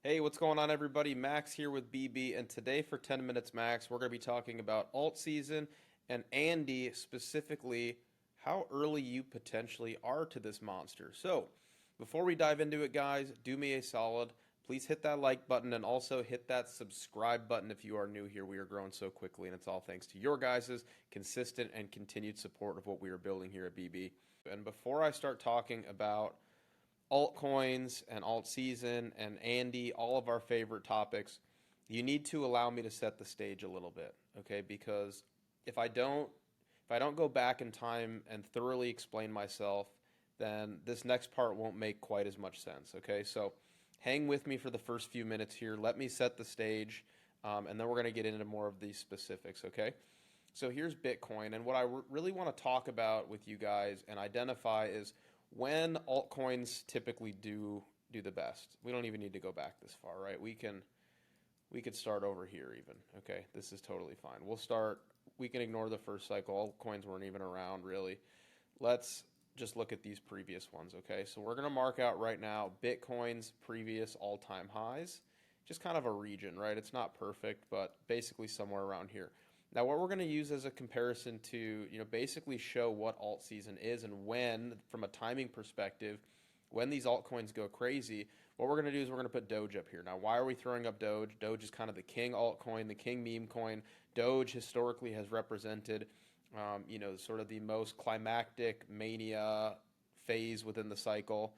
Hey, what's going on, everybody? Max here with BB, and today for 10 Minutes Max, we're going to be talking about alt season and Andy, specifically how early you potentially are to this monster. So, before we dive into it, guys, do me a solid. Please hit that like button and also hit that subscribe button if you are new here. We are growing so quickly, and it's all thanks to your guys' consistent and continued support of what we are building here at BB. And before I start talking about altcoins and alt season and Andy, all of our favorite topics, you need to allow me to set the stage a little bit, okay? Because if I don't go back in time and thoroughly explain myself, then this next part won't make quite as much sense, okay? So hang with me for the first few minutes here. Let me set the stage, and then we're going to get into more of these specifics, okay? So here's Bitcoin, and what I really want to talk about with you guys and identify is when altcoins typically do the best. We don't even need to go back this far, right? We could start over here even. Okay, this is totally fine. We can ignore the first cycle. Altcoins weren't even around really. Let's just look at these previous ones, okay? So we're going to mark out right now Bitcoin's previous all-time highs. Just kind of a region, right? It's not perfect, but basically somewhere around here. Now, what we're going to use as a comparison to, basically show what alt season is and when, from a timing perspective, when these altcoins go crazy, what we're going to do is we're going to put Doge up here. Now, why are we throwing up Doge? Doge is kind of the king altcoin, the king meme coin. Doge historically has represented, sort of the most climactic mania phase within the cycle.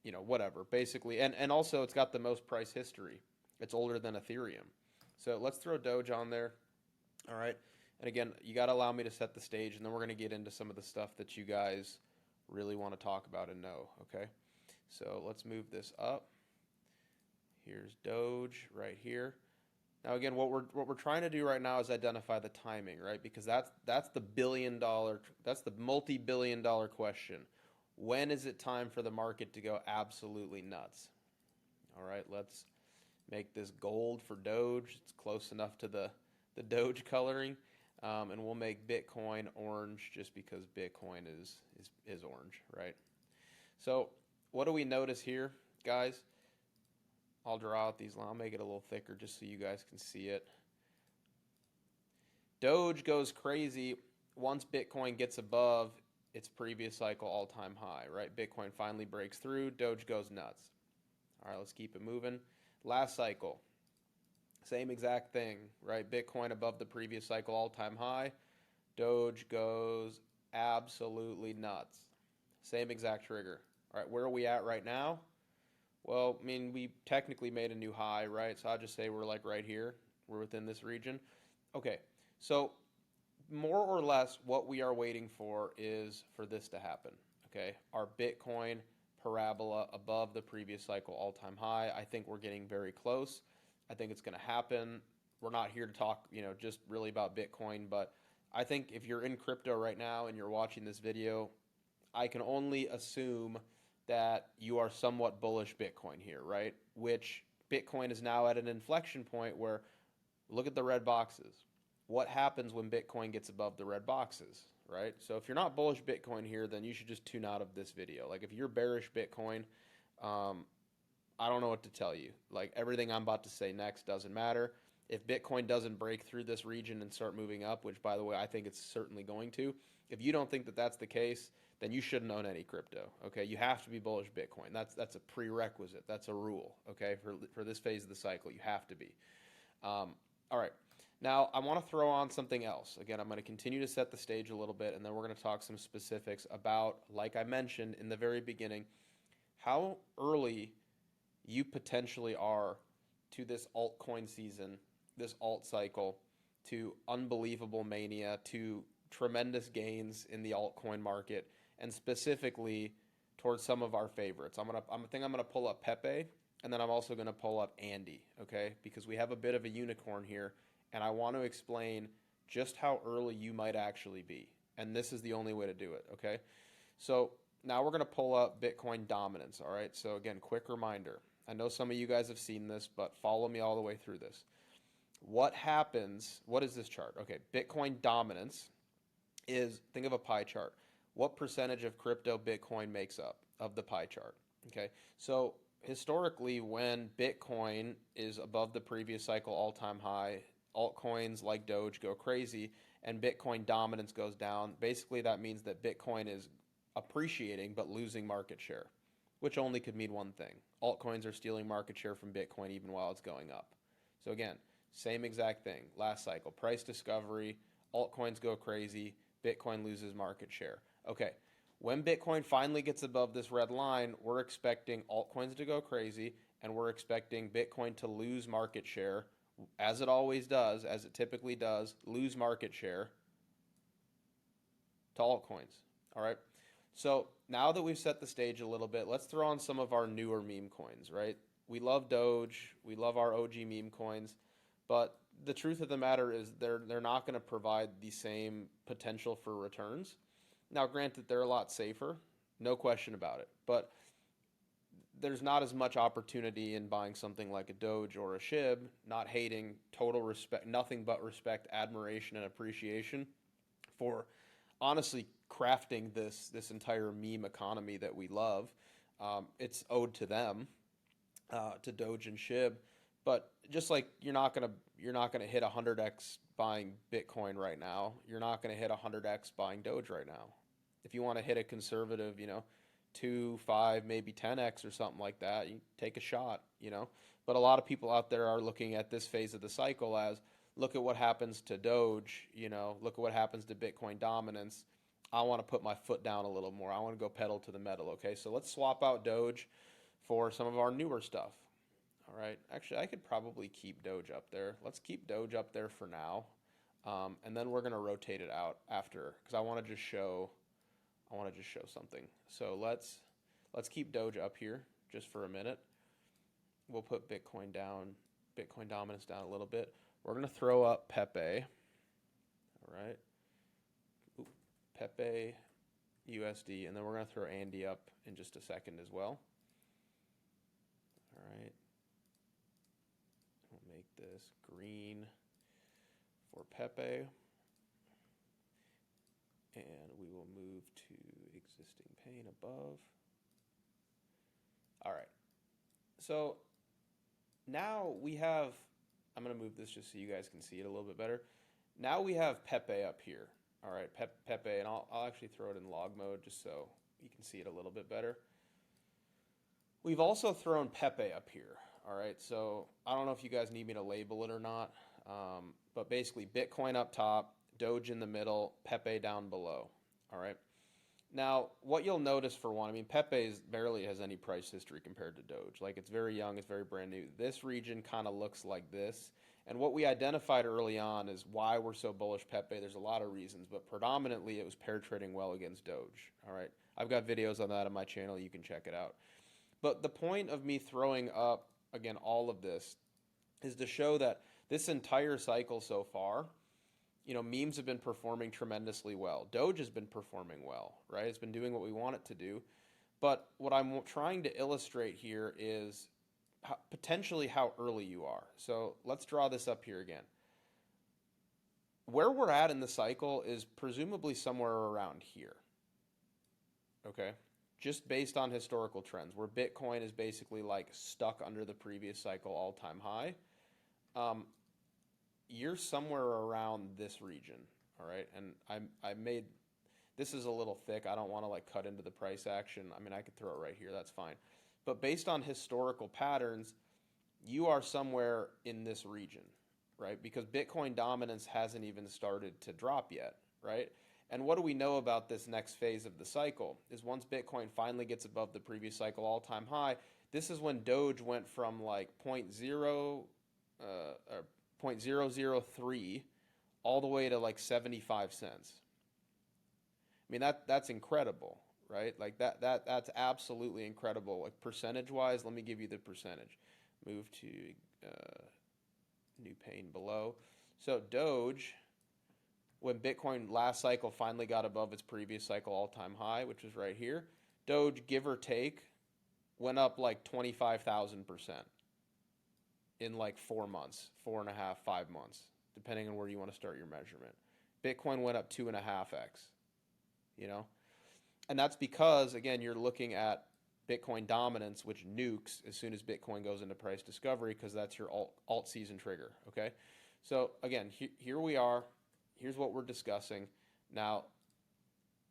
Whatever, basically. And also, it's got the most price history. It's older than Ethereum. So let's throw Doge on there. All right. And again, you got to allow me to set the stage, and then we're going to get into some of the stuff that you guys really want to talk about and know. Okay. So let's move this up. Here's Doge right here. Now, again, what we're trying to do right now is identify the timing, right? Because that's the multi-billion-dollar question. When is it time for the market to go absolutely nuts? All right, let's make this gold for Doge. It's close enough to the Doge coloring. And we'll make Bitcoin orange just because Bitcoin is orange, right? So what do we notice here, guys? I'll draw out these lines. I'll make it a little thicker just so you guys can see it. Doge goes crazy once Bitcoin gets above its previous cycle all-time high, right? Bitcoin finally breaks through. Doge goes nuts. All right, let's keep it moving. Last cycle, same exact thing, right? Bitcoin above the previous cycle all-time high. Doge goes absolutely nuts. Same exact trigger. All right, where are we at right now? Well, I mean, we technically made a new high, right? So I'll just say we're like right here. We're within this region. Okay, so more or less what we are waiting for is for this to happen, okay? Our Bitcoin parabola above the previous cycle all-time high. I think we're getting very close. I think it's going to happen. We're not here to talk, just really about Bitcoin, but I think if you're in crypto right now and you're watching this video, I can only assume that you are somewhat bullish Bitcoin here, right? Which Bitcoin is now at an inflection point where, look at the red boxes. What happens when Bitcoin gets above the red boxes, right? So if you're not bullish Bitcoin here, then you should just tune out of this video. Like if you're bearish Bitcoin, I don't know what to tell you. Like everything I'm about to say next doesn't matter. If Bitcoin doesn't break through this region and start moving up, which by the way, I think it's certainly going to, if you don't think that that's the case, then you shouldn't own any crypto, okay? You have to be bullish Bitcoin. That's a prerequisite. That's a rule, okay? For this phase of the cycle, you have to be. All right. Now, I want to throw on something else. Again, I'm going to continue to set the stage a little bit, and then we're going to talk some specifics about, like I mentioned in the very beginning, how early you potentially are to this altcoin season, this alt cycle, to unbelievable mania, to tremendous gains in the altcoin market, and specifically towards some of our favorites. I think I'm gonna pull up Pepe, and then I'm also gonna pull up Andy, okay? Because we have a bit of a unicorn here, and I want to explain just how early you might actually be. And this is the only way to do it, okay? So now we're gonna pull up Bitcoin dominance, all right? So again, quick reminder. I know some of you guys have seen this, but follow me all the way through this. What happens, what is this chart? Okay, Bitcoin dominance is, think of a pie chart. What percentage of crypto Bitcoin makes up of the pie chart? Okay, so historically, when Bitcoin is above the previous cycle all-time high, altcoins like Doge go crazy, and Bitcoin dominance goes down. Basically, that means that Bitcoin is appreciating but losing market share, which only could mean one thing. Altcoins are stealing market share from Bitcoin even while it's going up. So again, same exact thing. Last cycle, price discovery, altcoins go crazy, Bitcoin loses market share. Okay, when Bitcoin finally gets above this red line, we're expecting altcoins to go crazy, and we're expecting Bitcoin to lose market share, as it always does, as it typically does, lose market share to altcoins. All right. So now that we've set the stage a little bit, let's throw on some of our newer meme coins, right? We love Doge, we love our OG meme coins, but the truth of the matter is they're not going to provide the same potential for returns. Now, granted, they're a lot safer, no question about it, but there's not as much opportunity in buying something like a Doge or a SHIB, not hating, total respect, nothing but respect, admiration, and appreciation for honestly crafting this entire meme economy that we love. It's owed to them, to Doge and SHIB, but just like you're not gonna hit 100x buying Bitcoin right now, you're not gonna hit 100x buying Doge right now. If you want to hit a conservative, 2, 5, maybe 10x or something like that, you take a shot. But a lot of people out there are looking at this phase of the cycle as, look at what happens to Doge, look at what happens to Bitcoin dominance. I want to put my foot down a little more. I want to go pedal to the metal, okay? So let's swap out Doge for some of our newer stuff. All right. Actually, I could probably keep Doge up there. Let's keep Doge up there for now. And then we're going to rotate it out after, because I want to just show something. So let's keep Doge up here just for a minute. We'll put Bitcoin dominance down a little bit. We're going to throw up Pepe. All right. Ooh, Pepe USD, and then we're going to throw Andy up in just a second as well. All right. We'll make this green for Pepe. And we will move to existing pane above. All right. So now we have, I'm going to move this just so you guys can see it a little bit better. Now we have Pepe up here. All right, Pepe, and I'll actually throw it in log mode just so you can see it a little bit better. We've also thrown Pepe up here. All right, so I don't know if you guys need me to label it or not, but basically Bitcoin up top, Doge in the middle, Pepe down below. All right. Now, what you'll notice for one, Pepe barely has any price history compared to Doge. Like, it's very young, it's very brand new. This region kind of looks like this. And what we identified early on is why we're so bullish Pepe. There's a lot of reasons, but predominantly it was pair trading well against Doge. All right. I've got videos on that on my channel. You can check it out. But the point of me throwing up, again, all of this is to show that this entire cycle so far, memes have been performing tremendously well. Doge has been performing well, right? It's been doing what we want it to do. But what I'm trying to illustrate here is potentially how early you are. So let's draw this up here again. Where we're at in the cycle is presumably somewhere around here, okay? Just based on historical trends, where Bitcoin is basically like stuck under the previous cycle all-time high. You're somewhere around this region, all right? And I made, this is a little thick. I don't want to like cut into the price action. I could throw it right here. That's fine. But based on historical patterns, you are somewhere in this region, right? Because Bitcoin dominance hasn't even started to drop yet, right? And what do we know about this next phase of the cycle is once Bitcoin finally gets above the previous cycle all-time high, this is when Doge went from like 0.003 all the way to like 75 cents. That's incredible, right? Like that's absolutely incredible. Like percentage-wise, let me give you the percentage. Move to new pane below. So Doge, when Bitcoin last cycle finally got above its previous cycle all-time high, which was right here, Doge, give or take, went up like 25,000% in like 4 months, 4.5, 5 months, depending on where you want to start your measurement. Bitcoin went up 2.5x, And that's because, again, you're looking at Bitcoin dominance, which nukes as soon as Bitcoin goes into price discovery because that's your alt season trigger, okay? So again, here we are. Here's what we're discussing. Now,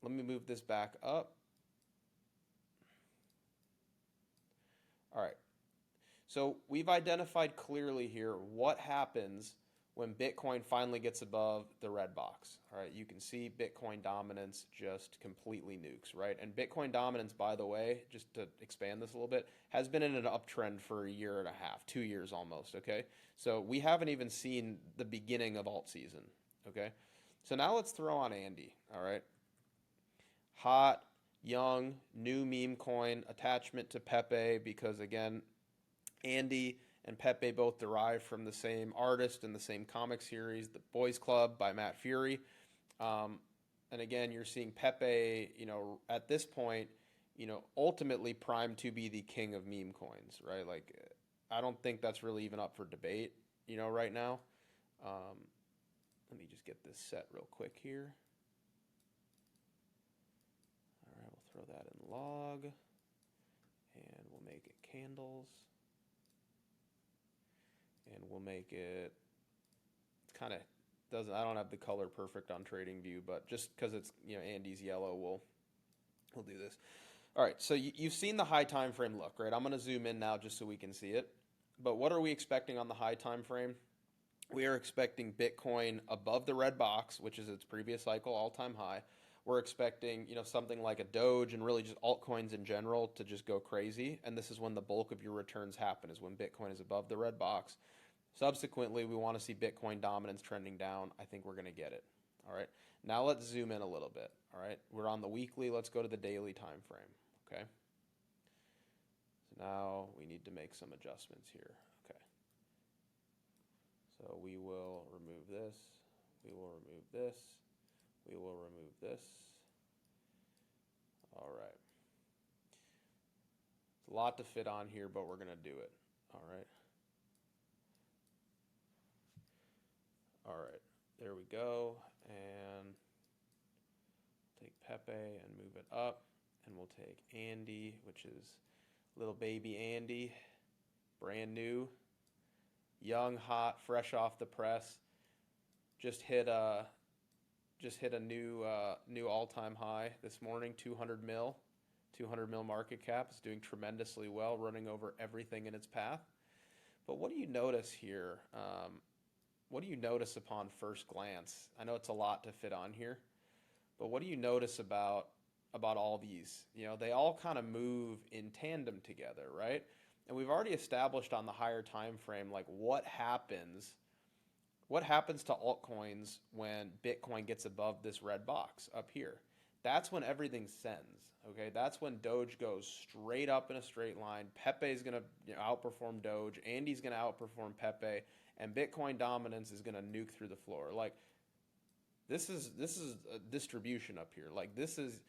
let me move this back up. All right. So we've identified clearly here what happens when Bitcoin finally gets above the red box. All right, you can see Bitcoin dominance just completely nukes, right? And Bitcoin dominance, by the way, just to expand this a little bit, has been in an uptrend for a year and a half, 2 years almost, okay? So we haven't even seen the beginning of alt season, okay? So now let's throw on Andy, all right? Hot, young, new meme coin, attachment to Pepe because, again, Andy and Pepe both derive from the same artist and the same comic series, The Boys Club by Matt Fury. And again, you're seeing Pepe, at this point, ultimately primed to be the king of meme coins, right? Like, I don't think that's really even up for debate, right now. Let me just get this set real quick here. All right, we'll throw that in log, and we'll make it candles. And we'll make it kind of doesn't. I don't have the color perfect on TradingView, but just because it's Andy's yellow, we'll do this. All right, so you've seen the high time frame look, right? I'm going to zoom in now just so we can see it. But what are we expecting on the high time frame? We are expecting Bitcoin above the red box, which is its previous cycle all-time high. We're expecting, something like a Doge and really just altcoins in general to just go crazy. And this is when the bulk of your returns happen, is when Bitcoin is above the red box. Subsequently, we want to see Bitcoin dominance trending down. I think we're going to get it. All right. Now let's zoom in a little bit. All right. We're on the weekly. Let's go to the daily time frame. Okay. So now we need to make some adjustments here. Okay. So we will remove this. We will remove this. We will remove this. All right. It's a lot to fit on here, but we're going to do it. All right. All right. There we go. And take Pepe and move it up. And we'll take Andy, which is little baby Andy. Brand new. Young, hot, fresh off the press. Just hit a new all-time high this morning, 200 mil market cap. It's doing tremendously well, running over everything in its path. But what do you notice here? What do you notice upon first glance? I know it's a lot to fit on here, but what do you notice about all these? They all kind of move in tandem together, right? And we've already established on the higher time frame, like what happens to altcoins when Bitcoin gets above this red box up here. That's when everything sends, okay? That's when Doge goes straight up in a straight line. Pepe's going to outperform Doge. Andy's going to outperform Pepe. And Bitcoin dominance is going to nuke through the floor. Like, this is a distribution up here. Like, this is...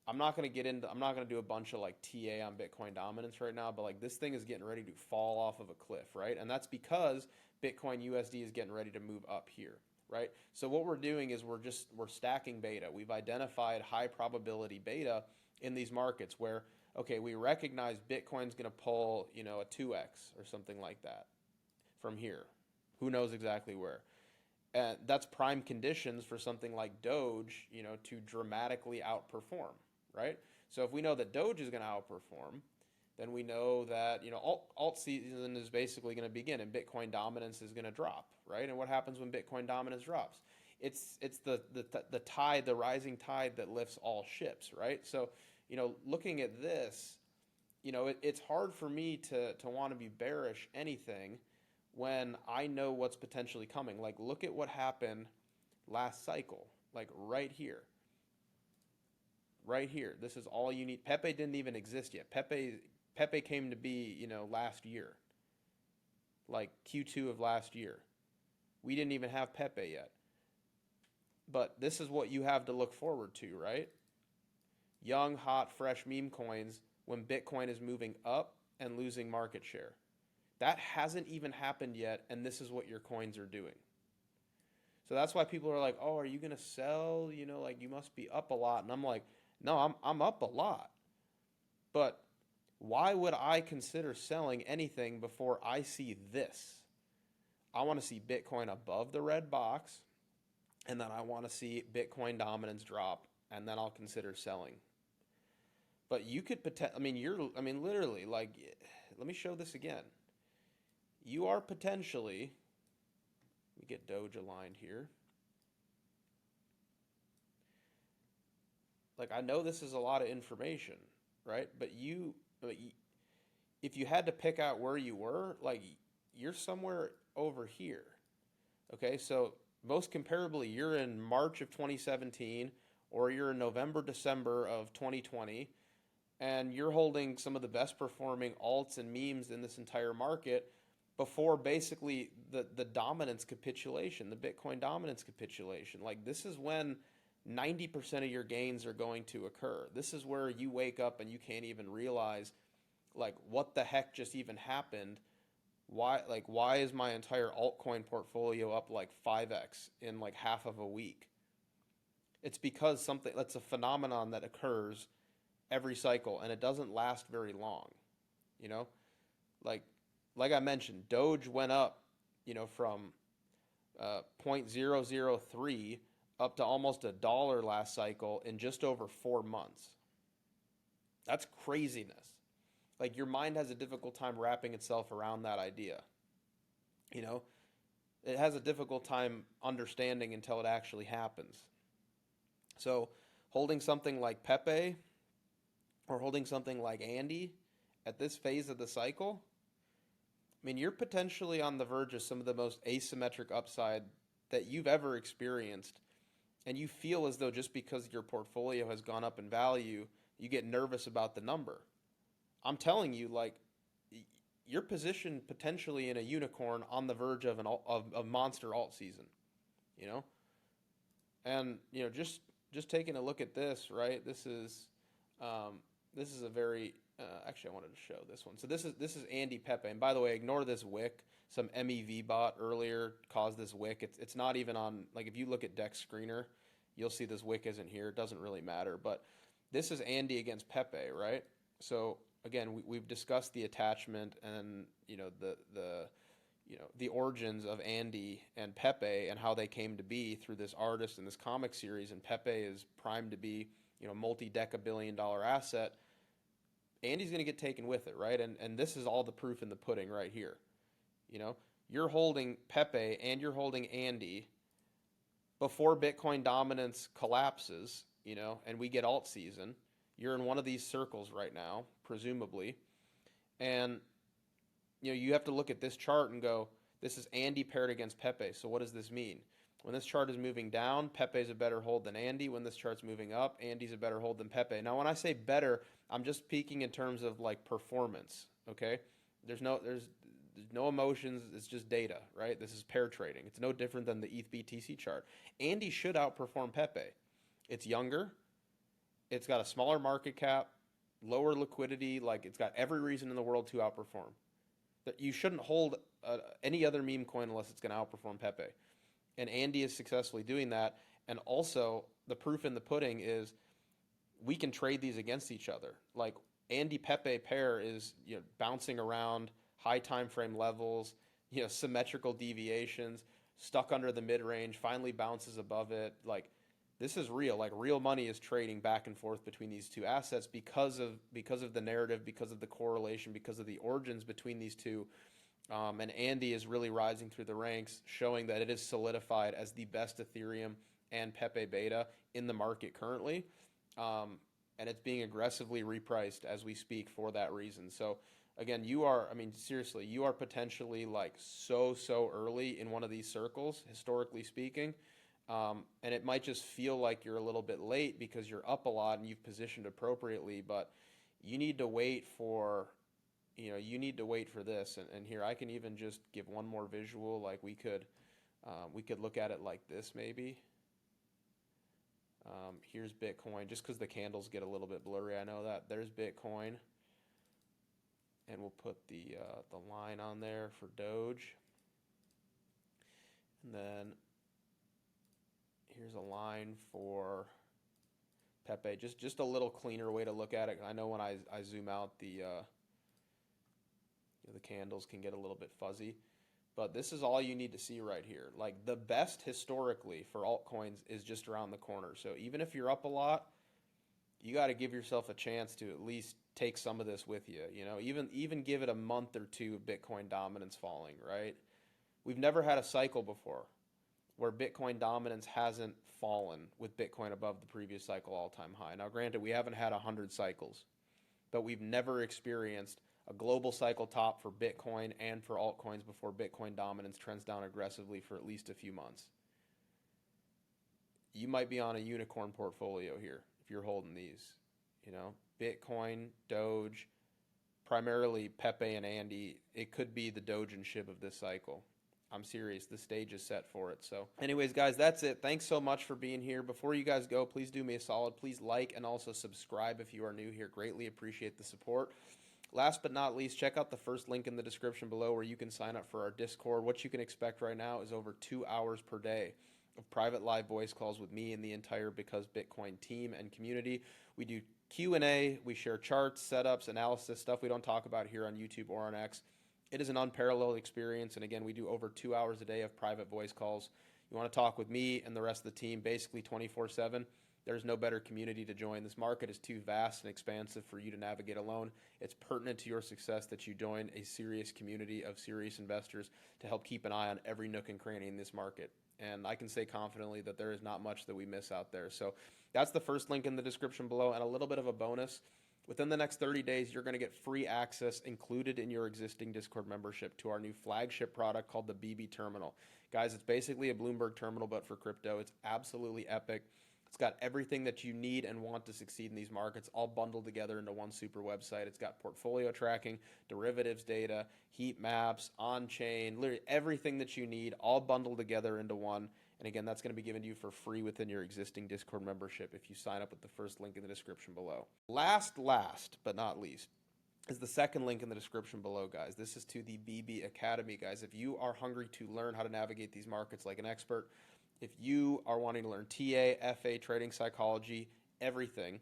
I'm not going to do a bunch of like TA on Bitcoin dominance right now, but like this thing is getting ready to fall off of a cliff, right? And that's because Bitcoin USD is getting ready to move up here, right? So what we're doing is we're stacking beta. We've identified high probability beta in these markets where, okay, we recognize Bitcoin's going to pull, a 2x or something like that from here. Who knows exactly where? And that's prime conditions for something like Doge, to dramatically outperform. Right? So if we know that Doge is going to outperform, then we know that alt season is basically going to begin and Bitcoin dominance is going to drop, right? And what happens when Bitcoin dominance drops? It's the tide, the rising tide that lifts all ships, right? So looking at this, it's hard for me to want to be bearish anything when I know what's potentially coming. Like, look at what happened last cycle, like right here. Right here. This is all you need. Pepe didn't even exist yet. Pepe came to be, last year. Like Q2 of last year. We didn't even have Pepe yet. But this is what you have to look forward to, right? Young, hot, fresh meme coins when Bitcoin is moving up and losing market share. That hasn't even happened yet, and this is what your coins are doing. So that's why people are like, oh, are you going to sell? Like you must be up a lot. And I'm like, no, I'm up a lot. But Why would I consider selling anything before I see this? I want to see Bitcoin above the red box, and then I want to see Bitcoin dominance drop, and then I'll consider selling. But you could literally, like, let me show this again. You are potentially, let me get Doge aligned here. Like, I know this is a lot of information, right? But if you had to pick out where you were, like, you're somewhere over here. Okay, so most comparably, you're in March of 2017, or you're in November, December of 2020, and you're holding some of the best performing alts and memes in this entire market before basically the dominance capitulation, the Bitcoin dominance capitulation. Like, this is when 90% of your gains are going to occur. This is where you wake up and you can't even realize, like, what the heck just even happened. Why is my entire altcoin portfolio up like 5x in like half of a week? It's because that's a phenomenon that occurs every cycle, and it doesn't last very long. You know, like like I mentioned, Doge went up, from 0.003 up to almost $1 last cycle in just over 4 months. That's craziness. Like, your mind has a difficult time wrapping itself around that idea. You know, it has a difficult time understanding until it actually happens. So, holding something like Pepe or holding something like Andy at this phase of the cycle, I mean, you're potentially on the verge of some of the most asymmetric upside that you've ever experienced. And you feel as though just because your portfolio has gone up in value, you get nervous about the number. I'm telling you, like, you're positioned potentially in a unicorn on the verge of a monster alt season, you know? And, just taking a look at this, right? This is a very actually, I wanted to show this one. So this is Andy Pepe, and by the way, ignore this wick. Some MEV bot earlier caused this wick. It's not even on, like, if you look at Dex Screener, you'll see this wick isn't here. It doesn't really matter, but this is Andy against Pepe, right? So again, we've discussed the attachment and the origins of Andy and Pepe and how they came to be through this artist and this comic series. And Pepe is primed to be, multi-deca-billion-dollar asset. Andy's going to get taken with it, right? And this is all the proof in the pudding right here. You're holding Pepe and you're holding Andy before Bitcoin dominance collapses, and we get alt season. You're in one of these circles right now, presumably. And, you have to look at this chart and go, this is Andy paired against Pepe. So what does this mean? When this chart is moving down, Pepe's a better hold than Andy. When this chart's moving up, Andy's a better hold than Pepe. Now, when I say better, I'm just speaking in terms of, like, performance, okay? There's no emotions. It's just data, right? This is pair trading. It's no different than the ETH BTC chart. Andy should outperform Pepe. It's younger. It's got a smaller market cap, lower liquidity. Like, it's got every reason in the world to outperform. That you shouldn't hold any other meme coin unless it's going to outperform Pepe. And Andy is successfully doing that. And also, the proof in the pudding is we can trade these against each other. Like, Andy Pepe pair is bouncing around high time frame levels, symmetrical deviations, stuck under the mid range, finally bounces above it. Like, this is real. Like, real money is trading back and forth between these two assets because of the narrative, because of the correlation, because of the origins between these two. And Andy is really rising through the ranks, showing that it is solidified as the best Ethereum and Pepe beta in the market currently. And it's being aggressively repriced as we speak for that reason. So again, seriously, you are potentially like so early in one of these circles, historically speaking. And it might just feel like you're a little bit late because you're up a lot and you've positioned appropriately, but you need to wait for this. And here, I can even just give one more visual. Like, we could look at it like this maybe. Here's Bitcoin, just because the candles get a little bit blurry. I know that. There's Bitcoin. And we'll put the line on there for Doge. And then here's a line for Pepe. Just a little cleaner way to look at it. I know when I zoom out, the candles can get a little bit fuzzy. But this is all you need to see right here. Like the best historically for altcoins is just around the corner. So even if you're up a lot, you got to give yourself a chance to at least take some of this with you. You know, even give it a month or two of Bitcoin dominance falling, right? We've never had a cycle before where Bitcoin dominance hasn't fallen with Bitcoin above the previous cycle all-time high. Now, granted, we haven't had 100 cycles, but we've never experienced a global cycle top for Bitcoin and for altcoins before Bitcoin dominance trends down aggressively for at least a few months. You might be on a unicorn portfolio here if you're holding these. You know, Bitcoin, Doge, primarily Pepe and Andy. It could be the Doge and SHIB of this cycle. I'm serious. The stage is set for it. So anyways, guys, that's it. Thanks so much for being here. Before you guys go, please do me a solid. Please like and also subscribe if you are new here. Greatly appreciate the support. Last but not least, check out the first link in the description below where you can sign up for our Discord. What you can expect right now is over 2 hours per day of private live voice calls with me and the entire Because Bitcoin team and community. We do Q&A, we share charts, setups, analysis, stuff we don't talk about here on YouTube or on X. It is an unparalleled experience, and again, we do over 2 hours a day of private voice calls. You want to talk with me and the rest of the team basically 24/7. There's no better community to join. This market is too vast and expansive for you to navigate alone. It's pertinent to your success that you join a serious community of serious investors to help keep an eye on every nook and cranny in this market. And I can say confidently that there is not much that we miss out there. So that's the first link in the description below, and a little bit of a bonus. Within the next 30 days, you're going to get free access included in your existing Discord membership to our new flagship product called the BB Terminal. Guys, it's basically a Bloomberg terminal, but for crypto. It's absolutely epic. It's got everything that you need and want to succeed in these markets all bundled together into one super website. It's got portfolio tracking, derivatives data, heat maps, on-chain, literally everything that you need all bundled together into one. And again, that's going to be given to you for free within your existing Discord membership if you sign up with the first link in the description below. Last but not least, is the second link in the description below, guys. This is to the BB Academy, guys. If you are hungry to learn how to navigate these markets like an expert, if you are wanting to learn TA, FA, trading psychology, everything,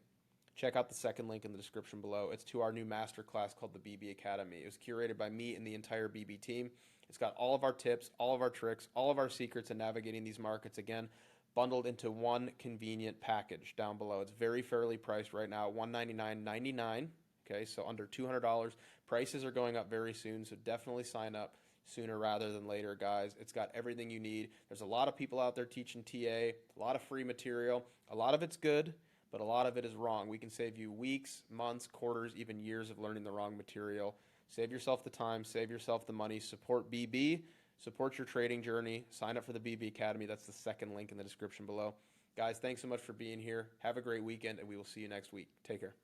check out the second link in the description below. It's to our new masterclass called the BB Academy. It was curated by me and the entire BB team. It's got all of our tips, all of our tricks, all of our secrets in navigating these markets, again, bundled into one convenient package down below. It's very fairly priced right now, $199.99. Okay, so under $200. Prices are going up very soon, so definitely sign up sooner rather than later, guys. It's got everything you need. There's a lot of people out there teaching TA, a lot of free material. A lot of it's good, but a lot of it is wrong. We can save you weeks, months, quarters, even years of learning the wrong material. Save yourself the time, save yourself the money, support BB, support your trading journey, sign up for the BB Academy. That's the second link in the description below. Guys, thanks so much for being here. Have a great weekend, and we will see you next week. Take care.